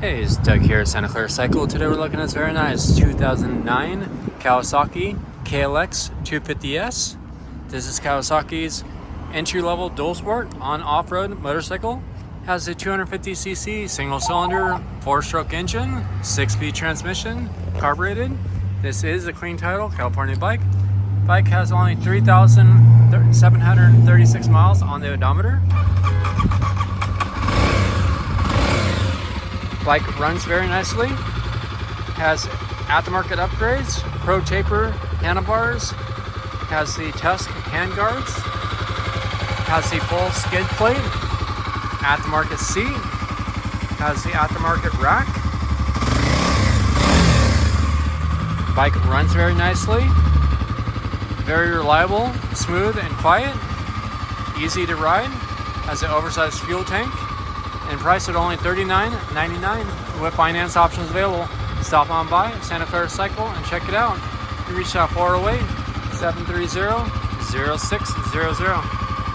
Hey, it's Doug here at Santa Clara Cycle. Today we're looking at this very nice 2009 Kawasaki KLX250 S. This is Kawasaki's entry-level dual sport on off-road motorcycle. Has a 250cc single-cylinder 4-stroke engine, 6-speed transmission, carbureted. This is a clean title California bike. Bike has only 3,736 miles on the odometer. Bike runs very nicely, has aftermarket upgrades, pro taper handlebars, has the Tusk handguards, has the full skid plate, aftermarket seat, has the aftermarket rack. Bike runs very nicely, very reliable, smooth and quiet, easy to ride, has an oversized fuel tank, and priced at only $39.99 with finance options available. Stop on by Santa Clara Cycle and check it out. You reach out 408-730-0600.